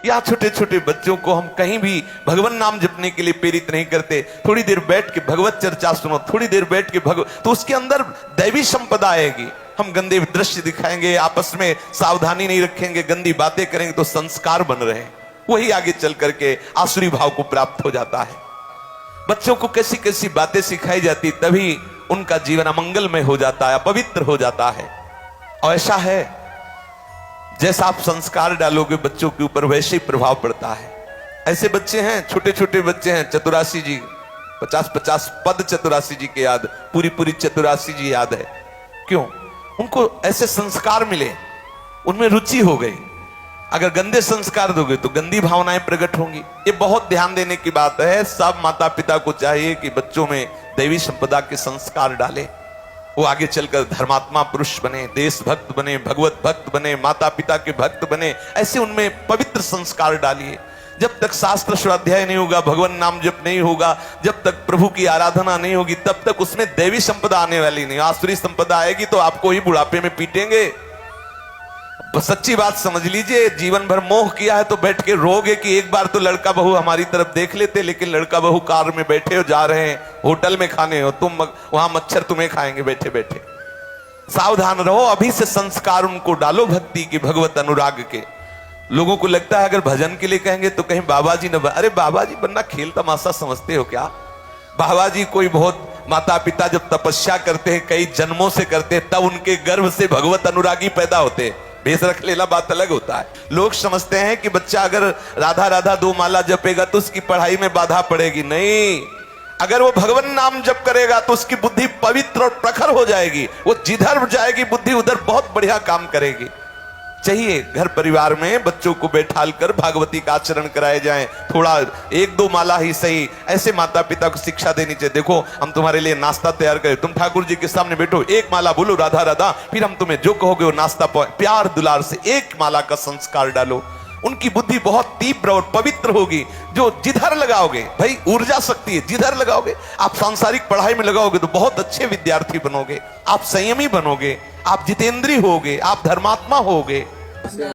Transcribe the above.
या छोटे छोटे बच्चों को हम कहीं भी भगवान नाम जपने के लिए प्रेरित नहीं करते। थोड़ी देर बैठ के भगवत चर्चा सुनो, थोड़ी देर बैठ के तो उसके अंदर दैवी संपदा आएगी। हम गंदे दृश्य दिखाएंगे, आपस में सावधानी नहीं रखेंगे, गंदी बातें करेंगे तो संस्कार बन रहे हैं, वही आगे चल करके आसुरी भाव को प्राप्त हो जाता है। बच्चों को कैसी कैसी बातें सिखाई जाती, तभी उनका जीवन अमंगलमय हो जाता है, अपवित्र हो जाता है। और ऐसा है, जैसा आप संस्कार डालोगे बच्चों के ऊपर वैसे ही प्रभाव पड़ता है। ऐसे बच्चे हैं, छोटे छोटे बच्चे हैं, चतुरासी जी 50-50 पद चतुरासी जी के याद, पूरी चतुरासी जी याद है। क्यों? उनको ऐसे संस्कार मिले, उनमें रुचि हो गई। अगर गंदे संस्कार दोगे तो गंदी भावनाएं प्रकट होंगी। ये बहुत ध्यान देने की बात है। सब माता पिता को चाहिए कि बच्चों में दैवी संपदा के संस्कार डालें, वो आगे चलकर धर्मात्मा पुरुष बने, देशभक्त बने, भगवत भक्त बने, माता पिता के भक्त बने। ऐसे उनमें पवित्र संस्कार डालिए। जब तक शास्त्र स्वाध्याय नहीं होगा, भगवान नाम जप नहीं होगा, जब तक प्रभु की आराधना नहीं होगी, तब तक उसमें दैवी संपदा आने वाली नहीं। आसुरी संपदा आएगी तो आपको ही बुढ़ापे में पीटेंगे। सच्ची बात समझ लीजिए, जीवन भर मोह किया है तो बैठ के रोगे कि एक बार तो लड़का बहू हमारी तरफ देख लेते, लेकिन लड़का बहू कार में बैठे हो, जा रहे हैं होटल में खाने हो, तुम वहां मच्छर तुम्हें खाएंगे बैठे बैठे। सावधान रहो, अभी से संस्कार उनको डालो भक्ति के, भगवत अनुराग के। लोगों को लगता है अगर भजन के लिए कहेंगे तो कहीं बाबा जी न, अरे बाबा जी बनना खेल तमाशा समझते हो क्या? बाबा जी कोई बहुत माता पिता जब तपस्या करते हैं, कई जन्मों से करते हैं, तब उनके गर्भ से भगवत अनुरागी पैदा होते हैं। बेस रख लेना बात अलग होता है। लोग समझते हैं कि बच्चा अगर राधा राधा 2 माला जपेगा तो उसकी पढ़ाई में बाधा पड़ेगी। नहीं, अगर वो भगवान नाम जप करेगा तो उसकी बुद्धि पवित्र और प्रखर हो जाएगी। वो जिधर जाएगी बुद्धि उधर बहुत बढ़िया काम करेगी। चाहिए घर परिवार में बच्चों को बैठाल कर भागवती का आचरण कराए जाएं, थोड़ा 1-2 माला ही सही। ऐसे माता पिता को शिक्षा देनी चाहिए। देखो हम तुम्हारे लिए नाश्ता तैयार करें, तुम ठाकुर जी के सामने बैठो, 1 माला बोलो राधा राधा, फिर हम तुम्हें जो कहोगे वो नाश्ता प्यार दुलार से 1 माला का संस्कार डालो। उनकी बुद्धि बहुत तीव्र और पवित्र होगी। जो जिधर लगाओगे, भाई ऊर्जा शक्ति है, जिधर लगाओगे। आप सांसारिक पढ़ाई में लगाओगे तो बहुत अच्छे विद्यार्थी बनोगे, आप संयमी बनोगे, आप जितेंद्रीय होगे, आप धर्मात्मा होगे।